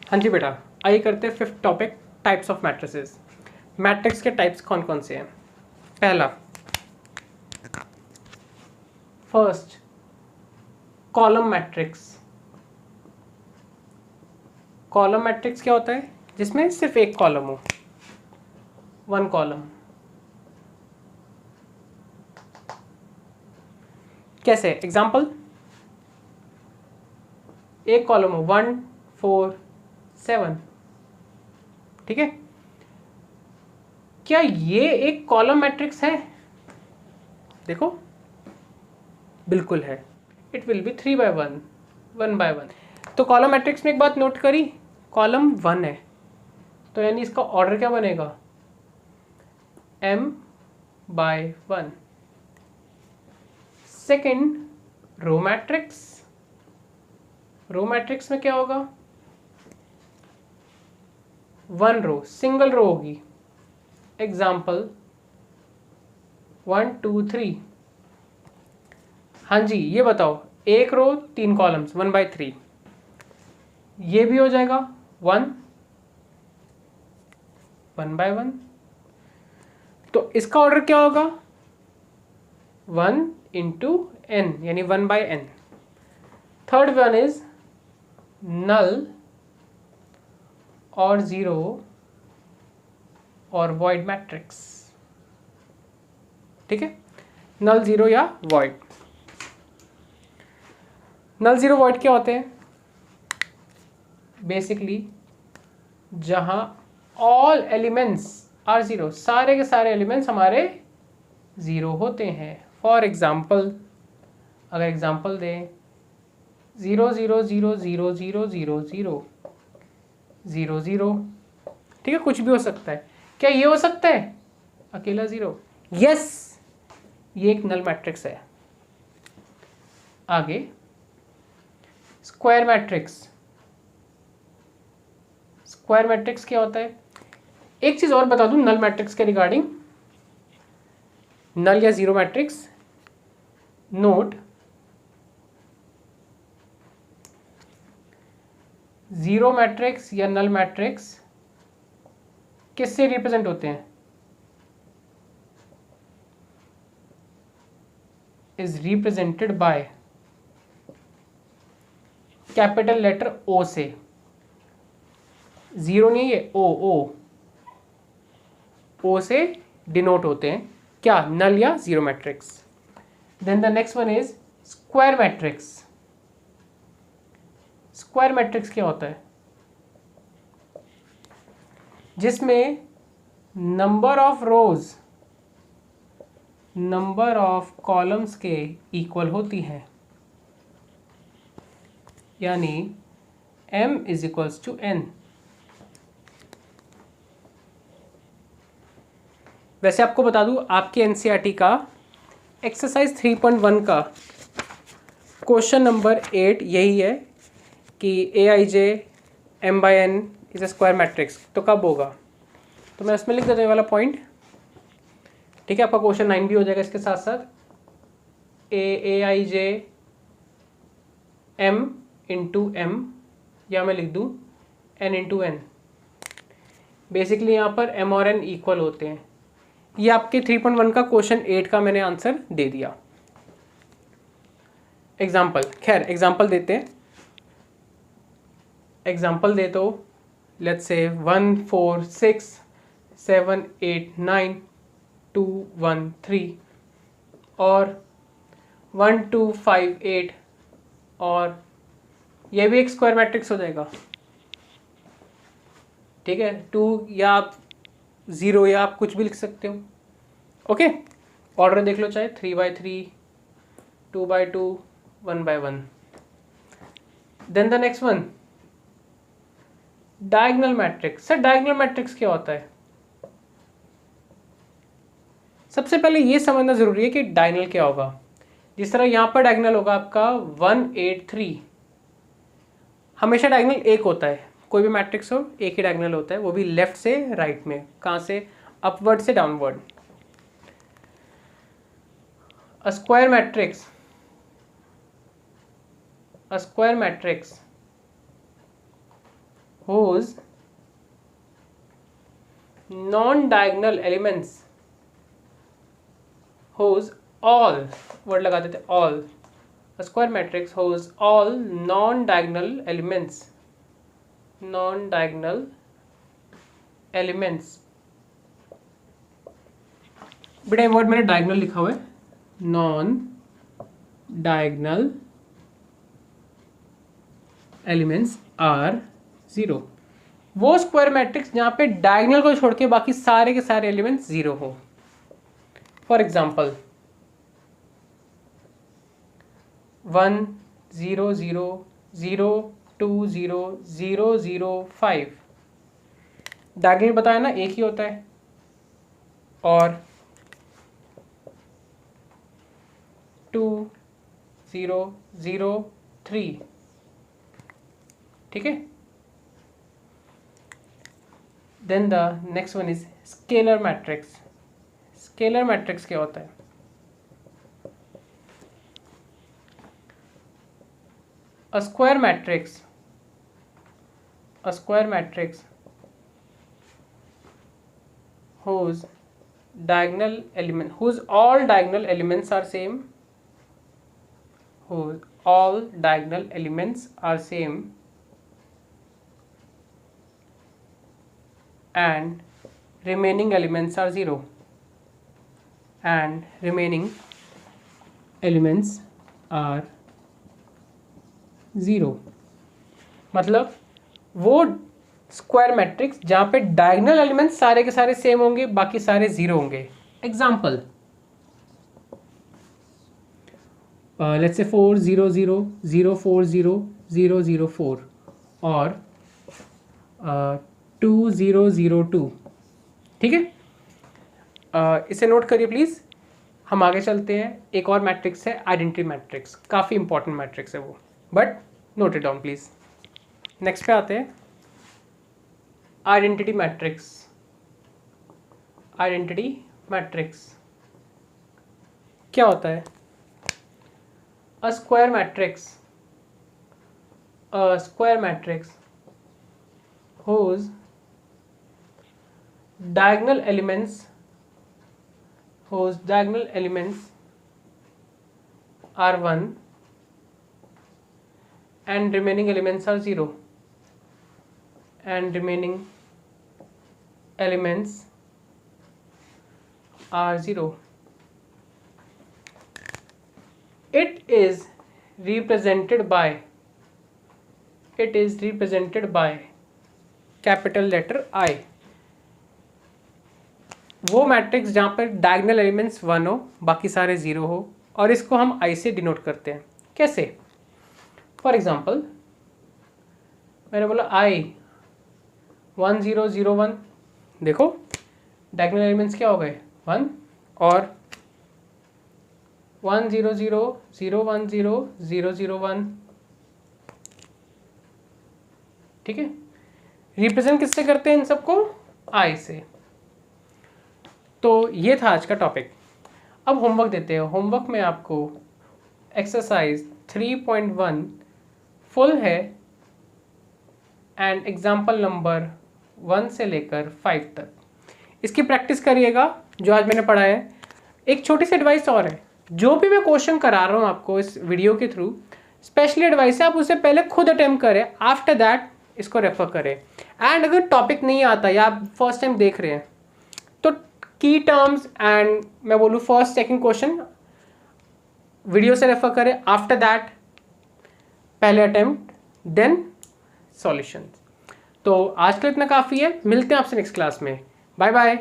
हाँ जी बेटा, आइए करते हैं fifth topic, types of matrices. Matrix के टाइप्स कौन कौन से हैं? पहला, first, column matrix. Column matrix क्या होता है? जिसमें सिर्फ एक कॉलम हो, वन कॉलम। कैसे? एग्जाम्पल, एक कॉलम हो 1 4 7, ठीक है। क्या ये एक कॉलम मैट्रिक्स है? देखो, बिल्कुल है। It will be 3 by 1, 1 by 1। तो कॉलम मैट्रिक्स में एक बात नोट करी, कॉलम 1 है, तो यानी इसका ऑर्डर क्या बनेगा? m by 1। Second, row matrix. Row matrix में क्या होगा? 1 रो, सिंगल रो होगी। एग्जाम्पल 1 2 3। हाँ जी, ये बताओ, एक रो 3 कॉलम्स 1 by 3, ये भी हो जाएगा 1 1 by 1। तो इसका ऑर्डर क्या होगा? 1 into n, यानी 1 by n। Third one is null और जीरो और वॉइड मैट्रिक्स, ठीक है। नल, जीरो या वॉइड। नल, जीरो, वॉइड क्या होते हैं? बेसिकली जहां ऑल एलिमेंट्स आर जीरो, सारे के सारे एलिमेंट्स हमारे जीरो होते हैं। फॉर एग्जाम्पल, अगर एग्जाम्पल दें 0 0 0 0 0 0 0 0 0, ठीक है, कुछ भी हो सकता है। क्या ये हो सकता है अकेला जीरो? यस, ये एक नल मैट्रिक्स है। आगे, स्क्वायर मैट्रिक्स। स्क्वायर मैट्रिक्स क्या होता है? एक चीज और बता दूं नल मैट्रिक्स के रिगार्डिंग, नल या zero matrix, note, zero matrix या नल मैट्रिक्स किससे रिप्रेजेंट होते हैं? Is represented by capital letter O से। जीरो नहीं है, ओ ओ से डिनोट होते हैं क्या? नल या zero matrix. Then the next one is square matrix. Square matrix क्या होता है? जिसमें number of rows number of columns के इक्वल होती है, यानी m is equals to n। वैसे आपको बता दूं, आपके एनसीईआरटी का एक्सरसाइज 3.1 का क्वेश्चन नंबर 8 यही है कि aij m by n is a square matrix. तो कब होगा? तो मैं उसमें लिख देता हूँ ये वाला पॉइंट, ठीक है। आपका क्वेश्चन 9 भी हो जाएगा इसके साथ साथ। aij m इंटू m, या मैं लिख दूँ n इंटू n। बेसिकली यहाँ पर m और n इक्वल होते हैं। ये आपके 3.1 का क्वेश्चन 8 का मैंने आंसर दे दिया। एग्जाम्पल, खैर एग्जाम्पल देते हैं। एग्जाम्पल दे तो लेट्स से 1 4 6 7 8 9 2 1 3 और 1 2 5 8, और ये भी एक स्क्वायर मैट्रिक्स हो जाएगा, ठीक है। 2 या आप 0 या आप कुछ भी लिख सकते हो, ओके। ऑर्डर देख लो, चाहे 3 by 3, 2 by 2, 1 by 1। Then the next one, diagonal matrix. Sir diagonal matrix क्या होता है? सबसे पहले ये समझना जरूरी है कि डायगोनल क्या होगा। जिस तरह यहां पर डायगोनल होगा आपका 1 8 3, हमेशा डायगोनल एक होता है। कोई भी मैट्रिक्स हो एक ही डायगोनल होता है, वो भी लेफ्ट से राइट में। कहां से? अपवर्ड से downward. A square matrix, a square matrix whose non-diagonal elements, whose all word लगा देते all, a square matrix whose all non-diagonal elements बेटा ये वर्ड मैंने डायगोनल लिखा हुआ है, non diagonal elements are zero. वो स्क्वायर मैट्रिक्स जहां पे डायगोनल को छोड़ के बाकी सारे के सारे एलिमेंट्स जीरो हो। फॉर एग्जाम्पल 1 0 0 0 2 0 0 0 5 डायगोनल बताया ना एक ही होता है, और 2 0 0 3, ठीक है। Then the next one is scalar matrix. Scalar matrix क्या होता है? A square matrix whose diagonal element, whose all diagonal elements are same, whose all diagonal elements are same and remaining elements are zero, and remaining elements are zero. मतलब वो square matrix जहाँ पे diagonal elements सारे के सारे same होंगे, बाकी सारे ज़ीरो होंगे। एग्जाम्पल लेट्स से 4 0 0 0 4 0 0 0 4 और 2 0 0 2, ठीक है। इसे नोट करिए प्लीज़। हम आगे चलते हैं। एक और मैट्रिक्स है आइडेंटिटी मैट्रिक्स, काफ़ी इंपॉर्टेंट मैट्रिक्स है वो, but note it down please. Next पे आते हैं आइडेंटिटी मैट्रिक्स। आइडेंटिटी मैट्रिक्स क्या होता है? A square matrix whose diagonal elements are 1 and remaining elements are 0, and remaining elements are 0. It is represented by capital letter I. वो matrix जहाँ पर diagonal elements 1 हो, बाकी सारे 0 हो, और इसको हम I से डिनोट करते हैं। कैसे? फॉर एग्जाम्पल मैंने बोला I 1 0 0 1, देखो डायगोनल एलिमेंट्स क्या हो गए 1, और 1 0 0 0 1 0 0 0 1, ठीक है। रिप्रेजेंट किससे करते हैं इन सबको? I से। तो ये था आज का टॉपिक। अब होमवर्क देते हैं। होमवर्क में आपको एक्सरसाइज 3.1 फुल है एंड एग्जाम्पल नंबर 1 से लेकर 5 तक इसकी प्रैक्टिस करिएगा जो आज मैंने पढ़ाया है। एक छोटी सी एडवाइस और है, जो भी मैं क्वेश्चन करा रहा हूँ आपको इस वीडियो के थ्रू, स्पेशली एडवाइस है आप उसे पहले खुद अटेम्प्ट करें, आफ्टर दैट इसको रेफर करें। एंड अगर टॉपिक नहीं आता या आप फर्स्ट टाइम देख रहे हैं तो की टर्म्स एंड मैं बोलूँ फर्स्ट सेकंड क्वेश्चन वीडियो से रेफर करें, आफ्टर दैट पहले अटेम्प्ट देन सॉल्यूशन। तो आज के लिए इतना काफ़ी है, मिलते हैं आपसे नेक्स्ट क्लास में। Bye bye.